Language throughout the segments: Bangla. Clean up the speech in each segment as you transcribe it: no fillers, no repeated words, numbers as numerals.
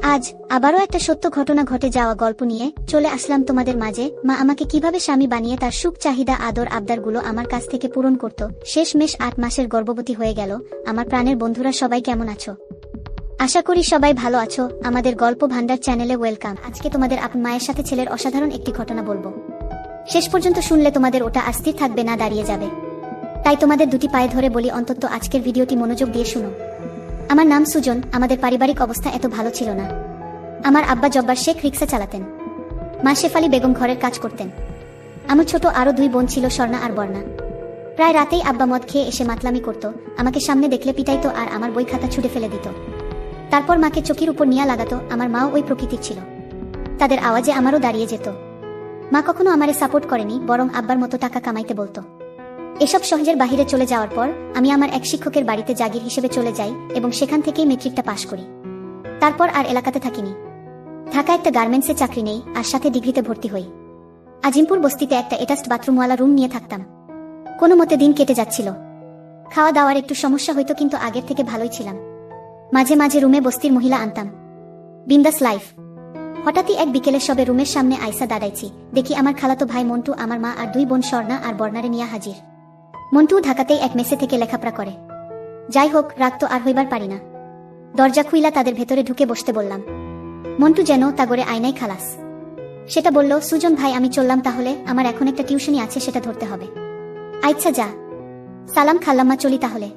আজ আবারও একটা সত্য ঘটনা ঘটে যাওয়া গল্প নিয়ে চলে আসলাম তোমাদের মাঝে। মা আমাকে কিভাবে স্বামী বানিয়ে তার সুখ চাহিদা আদর আবদারগুলো আমার কাছ থেকে পূরণ করত। শেষমেশ 8 মাসের গর্ভবতী হয়ে গেল। আমার প্রাণের বন্ধুরা সবাই কেমন আছো? আশা করি সবাই ভালো আছো। আমাদের গল্প ভান্ডার চ্যানেলে ওয়েলকাম। আজকে তোমাদের আপন মায়ের সাথে ছেলের অসাধারণ একটি ঘটনা বলবো। শেষ পর্যন্ত শুনলে তোমাদের ওটা স্থির থাকবে না, দাঁড়িয়ে যাবে। তাই তোমাদের দুটি পায়ে ধরে বলি, অন্তত আজকের ভিডিওটি মনোযোগ দিয়ে শুনো। আমার নাম সুজন। আমাদের পারিবারিক অবস্থা এত ভালো ছিল না। আমার আব্বা জব্বার শেখ রিক্সা চালাতেন, মা শেফালি বেগম ঘরের কাজ করতেন। আমার ছোট আরো 2 বোন ছিল, স্বর্ণা আর বর্ণা। প্রায় রাতেই আব্বা মদ খেয়ে এসে মাতলামি করত, আমাকে সামনে দেখলে পিটাইতো আর আমার বই খাতা ছুঁড়ে ফেলে দিত। তারপর মাকে চকির উপর নিয়ে লাগাতো। আমার মাও ওই প্রকৃতির ছিল, তাদের আওয়াজে আমারও দাঁড়িয়ে যেত। মা কখনো আমারে সাপোর্ট করেনি, বরং আব্বার মতো টাকা কামাইতে বলতো। এসব সহজের বাহিরে চলে যাওয়ার পর আমি আমার এক শিক্ষকের বাড়িতে জাগির হিসেবে চলে যাই এবং সেখান থেকেই মেট্রিকটা পাশ করি। তারপর আর এলাকাতে থাকিনি। ঢাকা একটা গার্মেন্টসে চাকরি নেই, আর সাথে ডিগ্রিতে ভর্তি হই। আজিমপুর বস্তিতে একটা অ্যাটাচড বাথরুমওয়ালা রুম নিয়ে থাকতাম। কোনো মতে দিন কেটে যাচ্ছিল। খাওয়া দাওয়ার একটু সমস্যা হইতো, কিন্তু আগের থেকে ভালোই ছিলাম। মাঝে মাঝে রুমে বস্তির মহিলা আনতাম। বিন্দাস লাইফ। হঠাৎই এক বিকেলে সবে রুমের সামনে আইসা দাঁড়াইছি, দেখি আমার খালাতো ভাই মন্টু আমার মা আর 2 বোন স্বর্ণা আর বর্ণারে নিয়ে হাজির। মন্টু ঢাকাতেই এক মেসে থেকে লেখাপড়া করে। যাই হোক, রাগ তো আর হইবার পারি না। দরজা খুইলা তাদের ভেতরে ঢুকে বসতে বললাম। মন্টু যেন তাগরে আয়নাই খালাস। সেটা বলল, সুজন ভাই আমি চললাম তাহলে, আমার এখন একটা টিউশনি আছে, সেটা ধরতে হবে। আচ্ছা যা। সালাম খাল্লাম্মা, চলি তাহলে।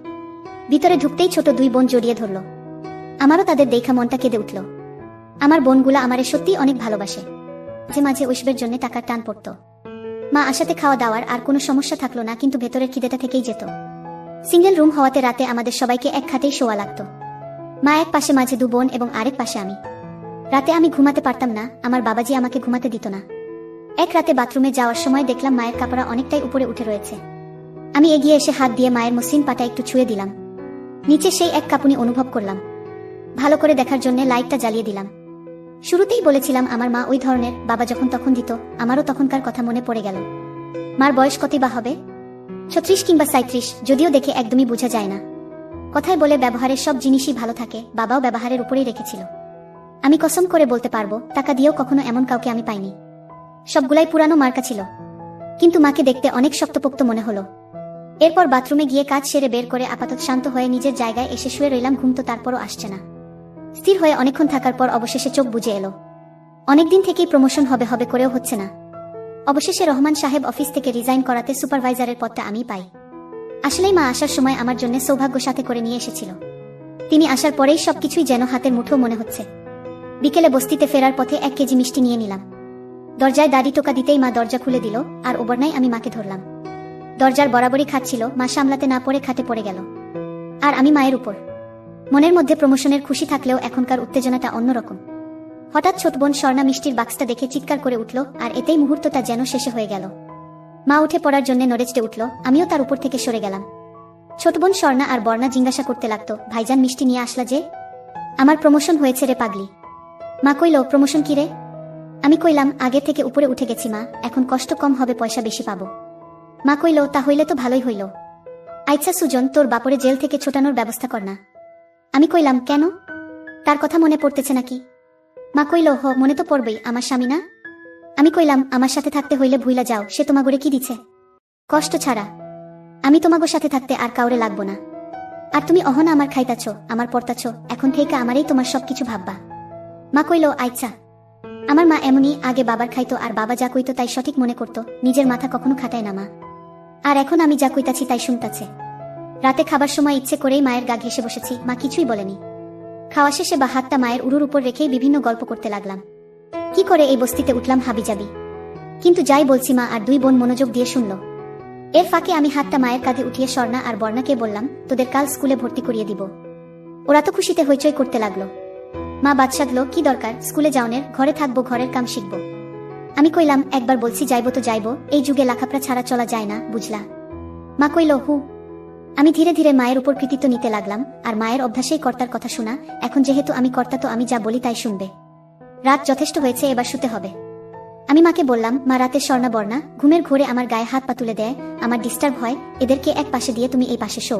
ভিতরে ঢুকতেই ছোট 2 বোন জড়িয়ে ধরল। আমারও তাদের দেখা মনটা কেঁদে উঠল। আমার বোনগুলা আমারে সত্যিই অনেক ভালোবাসে। মাঝে মাঝে ওইসবের জন্য টাকার টান পড়ত। মা আসাতে খাওয়া দাওয়ার আর কোনো সমস্যা থাকলো না, কিন্তু ভেতরের খিদেটা থেকেই যেত। সিঙ্গেল রুম হওয়াতে রাতে আমাদের সবাইকে এক খাটেই শোয়া লাগত। মা এক পাশে, মাঝে 2 বোন এবং আরেক পাশে আমি। রাতে আমি ঘুমাতে পারতাম না, আমার বাবাজি আমাকে ঘুমাতে দিত না। এক রাতে বাথরুমে যাওয়ার সময় দেখলাম মায়ের কাপড়া অনেকটাই উপরে উঠে রয়েছে। আমি এগিয়ে এসে হাত দিয়ে মায়ের মসৃণ পাটা একটু ছুঁয়ে দিলাম। নিচে সেই এক কাঁপুনি অনুভব করলাম। ভালো করে দেখার জন্য লাইটটা জ্বালিয়ে দিলাম। শুরুতেই বলেছিলাম আমার মা ওই ধরনের, বাবা যখন তখন দিত, আমারও তখনকার কথা মনে পড়ে গেল। মার বয়স কতই বা হবে? 36 কিংবা 37, যদিও দেখে একদমই বোঝা যায় না। কথায় বলে ব্যবহারের সব জিনিসই ভালো থাকে, বাবাও ব্যবহারের উপরেই রেখেছিল। আমি কসম করে বলতে পারবো, টাকা দিয়েও কখনো এমন কাউকে আমি পাইনি। সবগুলাই পুরানো মার্কা ছিল। কিন্তু মাকে দেখতে অনেক শক্তপোক্ত মনে হলো। এরপর বাথরুমে গিয়ে কাজ সেরে বের করে আপাতত শান্ত হয়ে নিজের জায়গায় এসে শুয়ে রইলাম। ঘুম তো তারপরও আসছে না। স্থির হয়ে অনেকক্ষণ থাকার পর অবশেষে চোখ বুজে এলো। অনেকদিন থেকেই প্রমোশন হবে হবে করেও হচ্ছে না। অবশেষে রহমান সাহেব অফিস থেকে রিজাইন করাতে সুপারভাইজারের পদটা আমি পাই। আসলেই মা আসার সময় আমার জন্য সৌভাগ্য সাথে করে নিয়ে এসেছিল। তিনি আসার পরেই সবকিছুই যেন হাতের মুঠো মনে হচ্ছে। বিকেলে বস্তিতে ফেরার পথে 1 কেজি মিষ্টি নিয়ে নিলাম। দরজায় দাড়ি টোকা দিতেই মা দরজা খুলে দিল, আর ওবরনাই আমি মাকে ধরলাম। দরজার বরাবরই খাচ্ছিল, মা সামলাতে না পড়ে খাটে পড়ে গেল, আর আমি মায়ের উপর। মনের মধ্যে প্রমোশনের খুশি থাকলেও এখনকার উত্তেজনাটা অন্যরকম। হঠাৎ ছোট বোন স্বর্ণা মিষ্টির বাক্সটা দেখে চিৎকার করে উঠল, আর এতেই মুহূর্তটা যেন শেষে হয়ে গেল। মা উঠে পড়ার জন্য নড়েচড়ে উঠল, আমিও তার উপর থেকে সরে গেলাম। ছোট বোন স্বর্ণা আর বর্ণা জিজ্ঞাসা করতে লাগতো, ভাইজান মিষ্টি নিয়ে আসলা যে? আমার প্রমোশন হয়েছে রে পাগলি। মা কইল, প্রমোশন কি রে? আমি কইলাম, আগে থেকে উপরে উঠে গেছি মা, এখন কষ্ট কম হবে, পয়সা বেশি পাবো। মা কইল, তা হইলে তো ভালোই হইল। আচ্ছা সুজন, তোর বাপরে জেল থেকে ছোটানোর ব্যবস্থা কর না। আমি কইলাম, কেন? তার কথা মনে পড়তেছে নাকি? মা কইল, হ মনে তো পড়বেই, আমার স্বামী না। আমি কইলাম, আমার সাথে থাকতে হইলে ভুইলা যাও, সে তোমাগরে কি দিছে? কষ্ট ছাড়া। আমি তোমাগোর সাথে থাকতে আর কাউরে লাগবো না। আর তুমি অহনা আমার খাইতাছ, আমার পড়তাছ, এখন থেকে আমারই তোমার সবকিছু ভাববা। মা কইল, আচ্ছা। আমার মা এমনই, আগে বাবার খাইতো আর বাবা যা কইতো তাই সঠিক মনে করতো, নিজের মাথা কখনো খাটায় না মা। আর এখন আমি যা কইতাছি তাই শুনতাছে। রাতে খাবার সময় ইচ্ছে করেই মায়ের গা ঘেঁষে বসেছি, মা কিছুই বলেনি। খাওয়া শেষে বা হাতটা মায়ের উরুর উপর রেখেই বিভিন্ন গল্প করতে লাগলাম। কি করে এই বস্তিতে উঠলাম হাবিজাবি। কিন্তু যাই বলছি মা আর 2 বোন মনোযোগ দিয়ে শুনল। এর ফাঁকে আমি হাতটা মায়ের কাঁধে উঠিয়ে স্বর্ণা আর বর্ণাকে বললাম, তোদের কাল স্কুলে ভর্তি করিয়ে দিব। ওরা তো খুশিতে হইচই করতে লাগলো। মা বাদশাদল, কি দরকার স্কুলে যাওনের, ঘরে থাকবো, ঘরের কাম শিখবো। আমি কইলাম, একবার বলছি যাইবো তো যাইবো, এই যুগে লেখাপড়া ছাড়া চলা যায় না, বুঝলা? মা কইল, হু। আমি ধীরে ধীরে মায়ের উপর কৃতিত্ব নিতে লাগলাম, আর মায়ের অভ্যাসেই কর্তার কথা শোনা। এখন যেহেতু আমি কর্তা, তো আমি যা বলি তাই শুনবে। রাত যথেষ্ট হয়েছে, এবার শুতে হবে। আমি মাকে বললাম, মা রাতে স্বর্ণা বর্ণা ঘুমের ঘোরে আমার গায়ে হাত পা তুলে দেয়, আমার ডিস্টার্ব হয়, এদেরকে এক পাশে দিয়ে তুমি এই পাশে শো।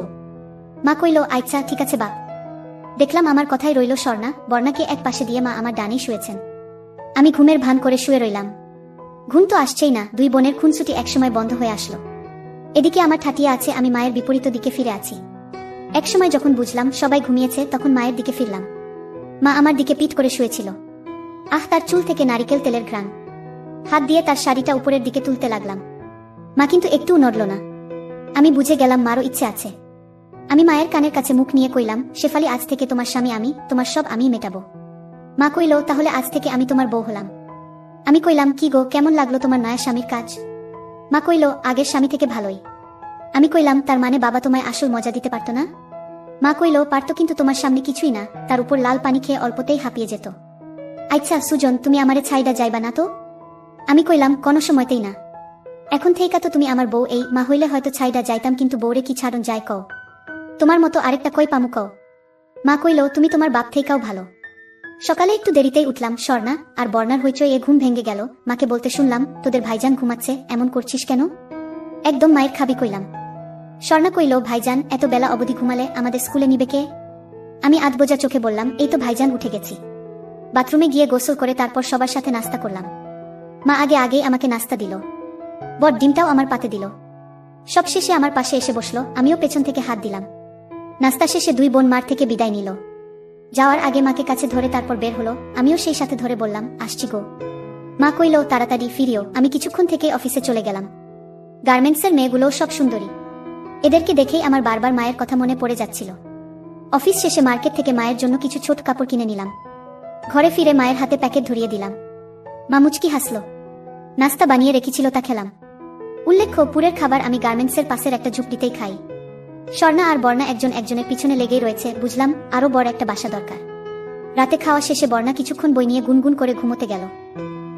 মা কইল, আচ্ছা ঠিক আছে বাপ। দেখলাম আমার কথাই রইল স্বর্ণা বর্ণাকে এক পাশে দিয়ে মা আমার ডানেই শুয়েছেন। আমি ঘুমের ভান করে শুয়ে রইলাম। ঘুম তো আসছেই না, দুই বোনের খুনসুটি একসময় বন্ধ হয়ে আসলো। এদিকে আমার ঠাটিয়া আছে, আমি মায়ের বিপরীত দিকে ফিরে আছি। একসময় যখন বুঝলাম সবাই ঘুমিয়েছে তখন মায়ের দিকে ফিরলাম। মা আমার দিকে পিঠ করে শুয়েছিল। তার চুল থেকে নারিকেল তেলের ঘ্রাণ। হাত দিয়ে তার শাড়িটা উপরের দিকে তুলতে লাগলাম। মা কিন্তু একটুও নড়ল না। আমি বুঝে গেলাম মারও ইচ্ছে আছে। আমি মায়ের কানের কাছে মুখ নিয়ে কইলাম, শেফালি, আজ থেকে তোমার স্বামী আমি, তোমার সব আমিই মেটাবো। মা কইল, তাহলে আজ থেকে আমি তোমার বউ হলাম। আমি কইলাম, কি গো, কেমন লাগলো তোমার নয়া স্বামীর কাজ? মা কইল, আগের স্বামী থেকে ভালোই। আমি কইলাম, তার মানে বাবা তোমায় আসল মজা দিতে পারতো না? মা কইল, পারতো, কিন্তু তোমার সামনে কিছুই না, তার উপর লাল পানি খেয়ে অল্পতেই হাঁপিয়ে যেত। আচ্ছা সুজন, তুমি আমারে ছাইডা যাইবা না তো? আমি কইলাম, কোনো সময়তেই না। এখন থেইকা তো তুমি আমার বউ। এই মা হইলে হয়তো ছাইডা যাইতাম, কিন্তু বউরে কি ছাড়ন যায় কও? তোমার মতো আরেকটা কই পামু কও? মা কইল, তুমি তোমার বাপ থেইকাও ভালো। সকালে একটু দেরিতেই উঠলাম। স্বর্ণা আর বর্ণার হইচই ঘুম ভেঙে গেল। মাকে বলতে শুনলাম, তোদের ভাইজান ঘুমাচ্ছে, এমন করছিস কেন? একদম মায়ের খাবি কইলাম। স্বর্ণা কইল, ভাইজান এত বেলা অবধি ঘুমালে আমাদের স্কুলে নিবে কে? আমি আধবোজা চোখে বললাম, এই তো ভাইজান উঠে গেছি। বাথরুমে গিয়ে গোসল করে তারপর সবার সাথে নাস্তা করলাম। মা আগেই আমাকে নাস্তা দিল। বড় ডিমটাও আমার পাতে দিল। সব শেষে আমার পাশে এসে বসলো, আমিও পেছন থেকে হাত দিলাম। নাস্তা শেষে দুই বোন মার থেকে বিদায় নিল। যাওয়ার আগে মাকে কাছে ধরে তারপর বের হলো। আমিও সেই সাথে ধরে বললাম, আসছি গো। মা কইল, তাড়াতাড়ি ফিরিও। আমি কিছুক্ষণ থেকে অফিসে চলে গেলাম। গার্মেন্টসের মেয়েগুলোও সব সুন্দরী। এদেরকে দেখেই আমার বারবার মায়ের কথা মনে পড়ে যাচ্ছিল। অফিস শেষে মার্কেট থেকে মায়ের জন্য কিছু ছোট কাপড় কিনে নিলাম। ঘরে ফিরে মায়ের হাতে প্যাকেট ধরিয়ে দিলাম। মা মুচকি হাসল। নাস্তা বানিয়ে রেখেছিল, তা খেলাম। উল্লেখ্য, পুরের খাবার আমি গার্মেন্টসের পাশের একটা ঝুপড়িতেই খাই। স্বর্ণা আর বর্ণা একজন একজনের পিছনে লেগেই রয়েছে। বুঝলাম আরো বড় একটা বাসা দরকার। রাতে খাওয়া শেষে বর্ণা কিছুক্ষণ বই নিয়ে গুনগুন করে ঘুমোতে গেল।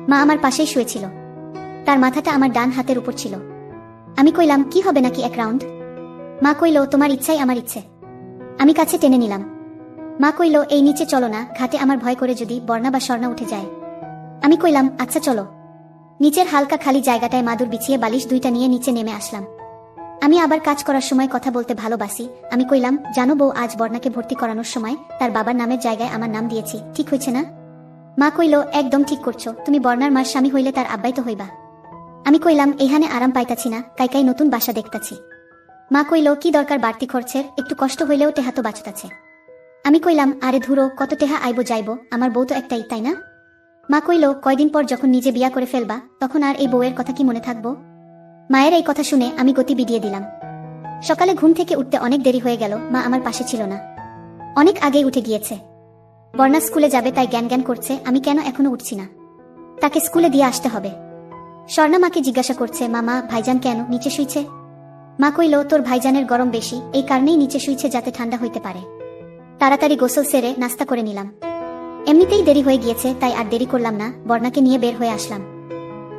মা আমার পাশেই শুয়েছিল। তার মাথাটা আমার ডান হাতের উপর ছিল। আমি কইলাম, কি হবে নাকি এক রাউন্ড? মা কইল, তোমার ইচ্ছাই আমার ইচ্ছে। আমি কাছে টেনে নিলাম। মা কইল, এই নিচে চলো না, ঘাটে আমার ভয় করে যদি বর্ণা বা স্বর্ণা উঠে যায়। আমি কইলাম, আচ্ছা চলো। নিচের হালকা খালি জায়গাটায় মাদুর বিছিয়ে বালিশ দুইটা নিয়ে নিচে নেমে আসলাম। আমি আবার কাজ করার সময় কথা বলতে ভালোবাসি। আমি কইলাম, জানো বউ, আজ বর্ণাকে ভর্তি করানোর সময় তার বাবার নামের জায়গায় আমার নাম দিয়েছি, ঠিক হয়েছে না? মা কইল, একদম ঠিক করছো, তুমি বর্ণার মার স্বামী হইলে তার আব্বাই তো হইবা। আমি কইলাম, এখানে আরাম পাইতাছি না, কাই নতুন বাসা দেখতাছি। মা কইল, কি দরকার বাড়তি খরচের, একটু কষ্ট হইলেও টেহা তো বাঁচতাছে। আমি কইলাম, আরে ধুরো, কত টেহা আইবো যাইবো, আমার বউ তো একটাই, তাই না? মা কইল, কয়দিন পর যখন নিজে বিয়া করে ফেলবা তখন আর এই বউয়ের কথা কি মনে থাকবো? মায়ের এই কথা শুনে আমি গতি বিডিয়ে দিলাম। সকালে ঘুম থেকে উঠতে অনেক দেরি হয়ে গেল। মা আমার পাশে ছিল না, অনেক আগেই উঠে গিয়েছে। বর্ণা স্কুলে যাবে তাই জ্ঞান জ্ঞান করছে, আমি কেন এখনো উঠছি না? তাকে স্কুলে দিয়ে আসতে হবে। স্বর্ণা মাকে জিজ্ঞাসা করছে, মামা ভাইজান কেন নিচে শুইছে? মা কইল, তোর ভাইজানের গরম বেশি, এই কারণেই নিচে শুইছে, যাতে ঠান্ডা হইতে পারে। তাড়াতাড়ি গোসল সেরে নাস্তা করে নিলাম। এমনিতেই দেরি হয়ে গিয়েছে, তাই আর দেরি করলাম না, বর্ণাকে নিয়ে বের হয়ে আসলাম।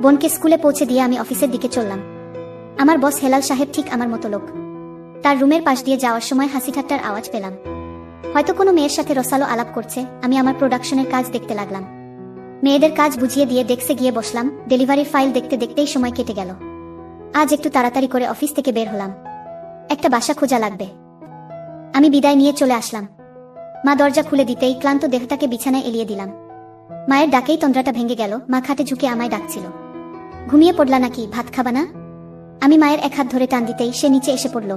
বোনকে স্কুলে পৌঁছে দিয়ে আমি অফিসের দিকে চললাম। আমার বস হেলাল সাহেব ঠিক আমার মতো লোক। তার রুমের পাশ দিয়ে যাওয়ার সময় হাসি ঠাট্টার আওয়াজ পেলাম। হয়তো কোনো মেয়ের সাথে রসালো আলাপ করছে। আমি আমার প্রোডাকশনের কাজ দেখতে লাগলাম। মেয়েদের কাজ বুঝিয়ে দিয়ে ডেস্কে গিয়ে বসলাম। ডেলিভারির ফাইল দেখতে দেখতেই সময় কেটে গেল। আজ একটু তাড়াতাড়ি করে অফিস থেকে বের হলাম। একটা বাসা খোঁজা লাগবে। আমি বিদায় নিয়ে চলে আসলাম। মা দরজা খুলে দিতেই ক্লান্ত দেহটাকে বিছানায় এলিয়ে দিলাম। মায়ের ডাকেই তন্দ্রাটা ভেঙে গেল। মা খাটে ঝুঁকে আমায় ডাকছিল। ঘুমিয়ে পড়লা নাকি, ভাত খাবা না? আমি মায়ের এক হাত ধরে টান দিতেই সে নিচে এসে পড়ল।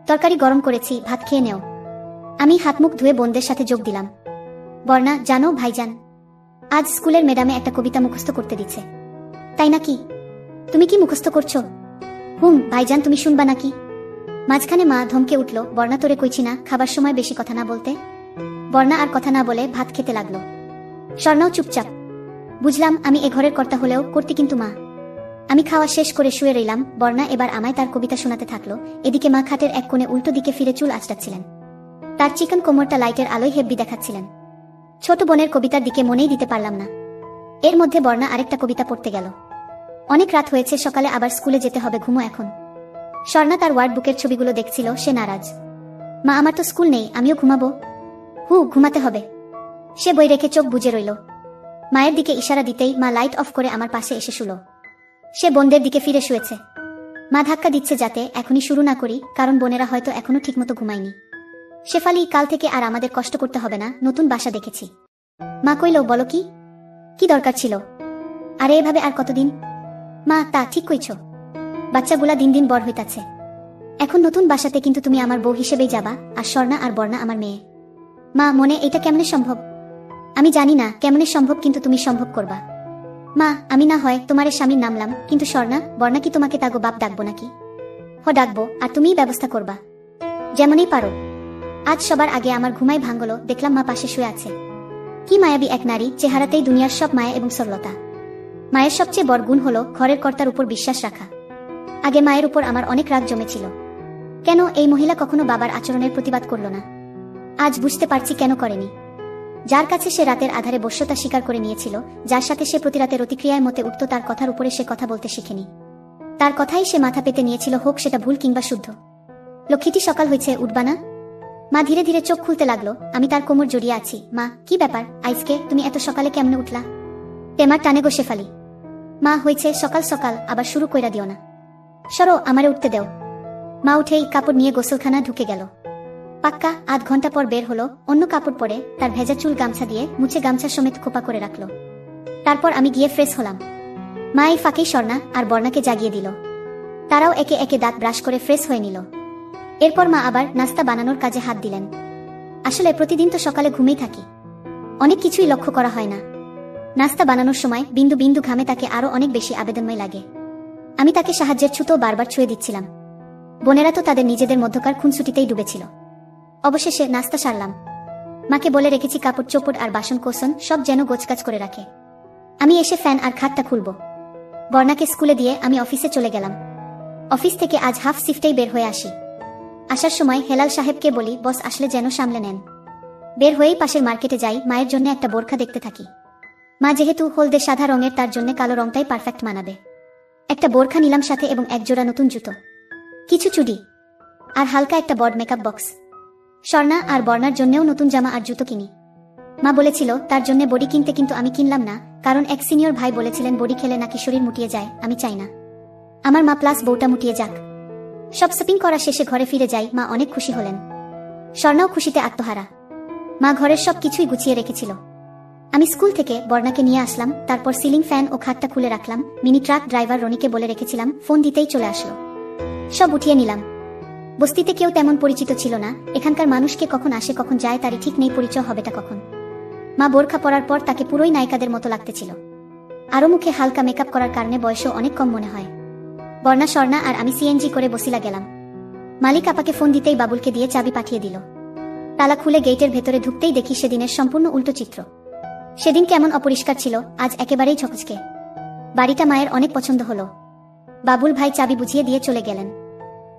তরকারি গরম করেছি, ভাত খেয়ে নেও। আমি হাত মুখ ধুয়ে বোনদের সাথে যোগ দিলাম। বর্ণা, জানো ভাইজান আজ স্কুলের ম্যাডামে একটা কবিতা মুখস্থ করতে দিচ্ছে। তাই নাকি? তুমি কি মুখস্থ করছো? ভাইজান, তুমি শুনবা নাকি? মাঝখানে মা ধমকে উঠল, বর্ণা, তোরে কইছি না খাবার সময় বেশি কথা না বলতে? বর্ণা আর কথা না বলে ভাত খেতে লাগলো। স্বর্ণাও চুপচাপ। বুঝলাম আমি এ ঘরের কর্তা হলেও করতে কিন্তু মা। আমি খাওয়া শেষ করে শুয়ে রইলাম। বর্ণা এবার আমায় তার কবিতা শোনাতে থাকলো। এদিকে মা খাটের এক কোণে উল্টো দিকে ফিরে চুল আঁচড়াচ্ছিলেন। তার চিকন কোমরটা লাইটের আলোয় হেব্বি দেখাচ্ছিলেন। ছোট বোনের কবিতার দিকে মনেই দিতে পারলাম না। এর মধ্যে বর্ণা আরেকটা কবিতা পড়তে গেল। অনেক রাত হয়েছে, সকালে আবার স্কুলে যেতে হবে, ঘুমো এখন। স্বর্ণা তার ওয়ার্ড বুকের ছবিগুলো দেখছিল, সে নারাজ। মা, আমার তো স্কুল নেই, আমিও ঘুমাবো। ঘুমাতে হবে। সে বই রেখে চোখ বুজে রইল। মায়ের দিকে ইশারা দিতেই মা লাইট অফ করে আমার পাশে এসে শুলো। সে বোনদের দিকে ফিরে শুয়েছে। মা ধাক্কা দিচ্ছে যাতে এখনই শুরু না করি, কারণ বোনেরা হয়তো এখনো ঠিকমতো ঘুমায়নি। শেফালি, কাল থেকে আর আমাদের কষ্ট করতে হবে না, নতুন বাসা দেখেছি। মা কইল, বলো কি? কি দরকার ছিল? আরে এভাবে আর কতদিন? মা, তা ঠিক কইছ, বাচ্চাগুলা দিন দিন বড় হইতাছে। এখন নতুন বাসাতে কিন্তু তুমি আমার বউ হিসেবেই যাবা, আর স্বর্ণা আর বর্ণা আমার মেয়ে। মা, মনে এটা কেমনে সম্ভব? আমি জানি না কেমনে সম্ভব, কিন্তু তুমি সম্ভব করবা। মা, আমি না হয় তোমারে স্বামীর নামলাম, কিন্তু স্বর্ণা বর্ণা কি তোমাকে তাগো বাপ ডাকবো নাকি? ডাকবো, আর তুমিই ব্যবস্থা করবা যেমনই পারো। আজ সবার আগে আমার ঘুমাই ভাঙলো, দেখলাম মা পাশে শুয়ে আছে। কি মায়াবী এক নারী, চেহারাতেই দুনিয়ার সব মায়া এবং সরলতা। মায়ের সবচেয়ে বড় গুণ হলো ঘরের কর্তার উপর বিশ্বাস রাখা। আগে মায়ের উপর আমার অনেক রাগ জমেছিল। কেন এই মহিলা কখনো বাবার আচরণের প্রতিবাদ করল না? আজ বুঝতে পারছি কেন করেনি। যার কাছে সে রাতের আধারে বশ্যতা স্বীকার করে নিয়েছিল, যার সাথে সে প্রতি রাতে প্রতিক্রিয়ায় মতে উঠত, তার কথার উপরে সে কথা বলতে শিখেনি। তার কথাই সে মাথা পেতে নিয়েছিল, হোক সেটা ভুল কিংবা শুদ্ধ। লক্ষ্মীটি, সকাল হয়েছে, উঠবা না? মা ধীরে ধীরে চোখ খুলতে লাগলো। আমি তার কোমর জড়িয়ে আছি। মা, কি ব্যাপার আইজকে তুমি এত সকালে কেমনে উঠলা? টেমার টানে গো শেফালি। মা, হয়েছে সকাল সকাল আবার শুরু কইরা দিও না, সরো, আমারে উঠতে দেও। মা উঠেই কাপড় নিয়ে গোসলখানা ঢুকে গেল। পাক্কা আধ ঘন্টা পর বের হলো, অন্য কাপড় পরে তার ভেজা চুল গামছা দিয়ে মুছে গামছা সমেত খোপা করে রাখলো। তারপর আমি গিয়ে ফ্রেশ হলাম। মা এই ফাঁকেই স্বর্ণা আর বর্ণাকে জাগিয়ে দিল। তারাও একে একে দাঁত ব্রাশ করে ফ্রেশ হয়ে নিল। এরপর মা আবার নাস্তা বানানোর কাজে হাত দিলেন। আসলে প্রতিদিন তো সকালে ঘুমেই থাকি, অনেক কিছুই লক্ষ্য করা হয় না। নাস্তা বানানোর সময় বিন্দু বিন্দু ঘামে তাকে আরো অনেক বেশি আবেদনময় লাগে। আমি তাকে সাহায্যের ছুতো বারবার ছুঁয়ে দিচ্ছিলাম। বোনেরা তো তাদের নিজেদের মধ্যকার খুনসুটিতেই ডুবেছিল। অবশেষে নাস্তা সারলাম। মাকে বলে রেখেছি কাপড় চোপড় আর বাসন কোসন সব যেন গোছগাছ করে রাখে। আমি এসে ফ্যান আর খাটটা খুলব। বর্ণাকে স্কুলে দিয়ে আমি অফিসে চলে গেলাম। অফিস থেকে আজ হাফ শিফটেই বের হয়ে আসি। আসার সময় হেলাল সাহেবকে বলি বস আসলে যেন সামলে নেন। বের হয়েই পাশের মার্কেটে যাই, মায়ের জন্য একটা বোরখা দেখতে থাকি। মা যেহেতু হলদে সাদা রঙের, তার জন্য কালো রংটাই পারফেক্ট মানাবে। একটা বোরখা নিলাম, সাথে এবং এক জোড়া নতুন জুতো, কিছু চুড়ি আর হালকা একটা বড মেকআপ বক্স। স্বর্ণা আর বর্ণার জন্যও নতুন জামা আর জুতো কিনি। মা বলেছিল তার জন্য বডি কিনতে, কিন্তু আমি কিনলাম না, কারণ এক সিনিয়র ভাই বলেছিলেন বডি খেলে নাকি শরীর মুটিয়ে যায়। আমি চাই না আমার মা প্লাস বউটা মুটিয়ে যাক। সব শপিং করা শেষে ঘরে ফিরে যাই। মা অনেক খুশি হলেন, স্বর্ণাও খুশিতে আত্মহারা। মা ঘরের সব কিছুই গুছিয়ে রেখেছিল। আমি স্কুল থেকে বর্ণাকে নিয়ে আসলাম, তারপর সিলিং ফ্যান ও খাটটা খুলে রাখলাম। মিনি ট্রাক ড্রাইভার রনিকে বলে রেখেছিলাম, ফোন দিতেই চলে আসলো। সব উঠিয়ে নিলাম। বস্তিতে কেউ তেমন পরিচিত ছিল না। এখানকার মানুষকে কখন আসে কখন যায় তারই ঠিক নেই, পরিচয় হবেটা কখন। মা বোরখা পরার পর তাকে পুরোই নায়িকাদের মতো লাগতেছিল। আরও মুখে হালকা মেকআপ করার কারণে বয়সও অনেক কম মনে হয়। বর্ণা, স্বর্ণা আর আমি সিএনজি করে বসিলা গেলাম। মালিক আপাকে ফোন দিতেই বাবুলকে দিয়ে চাবি পাঠিয়ে দিল। তালা খুলে গেটের ভেতরে ঢুকতেই দেখি সেদিনের সম্পূর্ণ উল্টো চিত্র। সেদিন কেমন অপরিষ্কার ছিল, আজ একেবারেই ঝকঝকে। বাড়িটা মায়ের অনেক পছন্দ হলো। বাবুল ভাই চাবি বুঝিয়ে দিয়ে চলে গেলেন।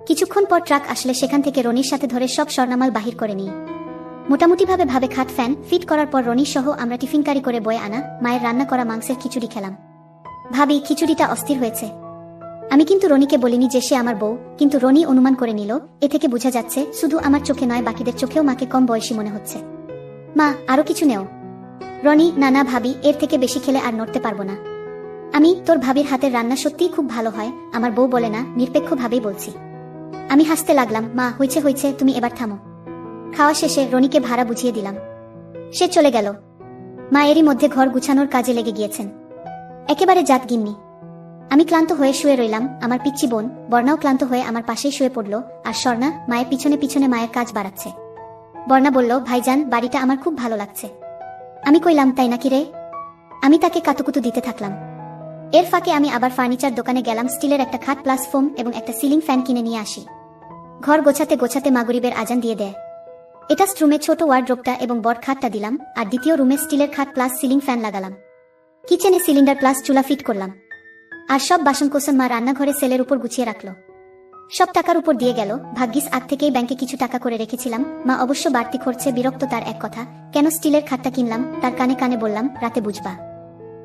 কিছুক্ষণ পর ট্রাক আসলে সেখান থেকে রনির সাথে ধরে সব স্বর্ণামাল বাহির করে নিই। মোটামুটিভাবে খাট ফ্যান ফিট করার পর রনি সহ আমরা টিফিনকারি করে বয়ে আনা মায়ের রান্না করা মাংসের খিচুড়ি খেলাম। ভাবি খিচুড়িটা অস্থির হয়েছে। আমি কিন্তু রনিকে বলিনি যে সে আমার বউ, কিন্তু রনি অনুমান করে নিল। এ থেকে বোঝা যাচ্ছে শুধু আমার চোখে নয়, বাকিদের চোখেও মাকে কম বয়সী মনে হচ্ছে। মা, আরো কিছু নেও। রনি, না না ভাবি, এর থেকে বেশি খেলে আর নড়তে পারবো না। আমি, তোর ভাবির হাতের রান্না সত্যিই খুব ভালো হয়। আমার বউ বলে না, নিরপেক্ষভাবেই বলছি। আমি হাসতে লাগলাম। মা, হয়েছে হয়েছে, তুমি এবার থামো। খাওয়া শেষে রনিকে ভাড়া বুঝিয়ে দিলাম। সে চলে গেল। মা এরই মধ্যে ঘর গুছানোর কাজে লেগে গিয়েছেন। একেবারে জাত গিন্নি। আমি ক্লান্ত হয়ে শুয়ে রইলাম। আমার পিচ্চি বোন বর্ণাও ক্লান্ত হয়ে আমার পাশেই শুয়ে পড়ল, আর স্বর্ণা মায়ের পিছনে পিছনে মায়ের কাজ বাড়াচ্ছে। বর্ণা বলল, ভাইজান, বাড়িটা আমার খুব ভালো লাগছে। আমি কইলাম, তাই নাকি রে? আমি তাকে কাতুকুতু দিতে থাকলাম। এর ফাঁকে আমি আবার ফার্নিচার দোকানে গেলাম, স্টিলের একটা খাট প্লাস ফোম এবং একটা সিলিং ফ্যান কিনে নিয়ে আসি। ঘর গোছাতে গোছাতে মাগরিবের আজান দিয়ে দেয়। এটা রুমে ছোট ওয়ার্ডরোবটা এবং বড় খাটটা দিলাম, আর দ্বিতীয় রুমে স্টিলের খাট প্লাস সিলিং ফ্যান লাগালাম। কিচেনে সিলিন্ডার প্লাস চুলা ফিট করলাম। আর সব বাসনকোসন মা রান্নাঘরে সেলের উপর গুছিয়ে রাখলো। সব টাকার উপর দিয়ে গেল। ভাগ্যিস আগ থেকেই ব্যাংকে কিছু টাকা করে রেখেছিলাম। মা অবশ্য বাড়তি খরচে বিরক্ত, তার এক কথা, কেন স্টিলের খাটটা কিনলাম। তার কানে কানে বললাম, রাতে বুঝবা।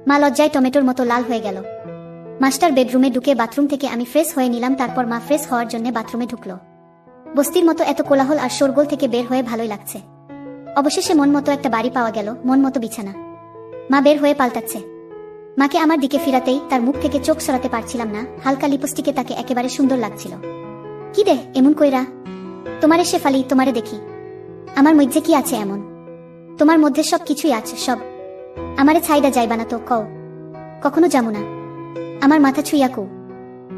মা লজ্জায় টমেটোর মতো লাল হয়ে গেল। মাস্টার বেডরুমে ঢুকে বাথরুম থেকে আমি ফ্রেশ হয়ে নিলাম। তারপর মা ফ্রেশ হওয়ার জন্য বাথরুমে ঢুকলো। বস্তির মতো এত কোলাহল আর শোরগোল থেকে বের হয়ে ভালোই লাগছে। অবশেষে মন মতো একটা বাড়ি পাওয়া গেল, মন মতো বিছানা। মা বের হয়ে পাল্টাচ্ছে। মাকে আমার দিকে ফিরাতেই তার মুখ থেকে চোখ সরাতে পারছিলাম না। হালকা লিপস্টিকে তাকে একেবারে সুন্দর লাগছিল। কি রে এমন কইরা? তোমারে শেফালি, তোমারে দেখি। আমার মধ্যে কি আছে এমন? তোমার মধ্যে সব কিছুই আছে, সব। আমারে ছাইডা যাইবা না তো, কও। কখনো যাবো না। আমার মাথা ছুঁইয়া কও।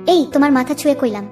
এই তোমার মাথা ছুঁয়ে কইলাম।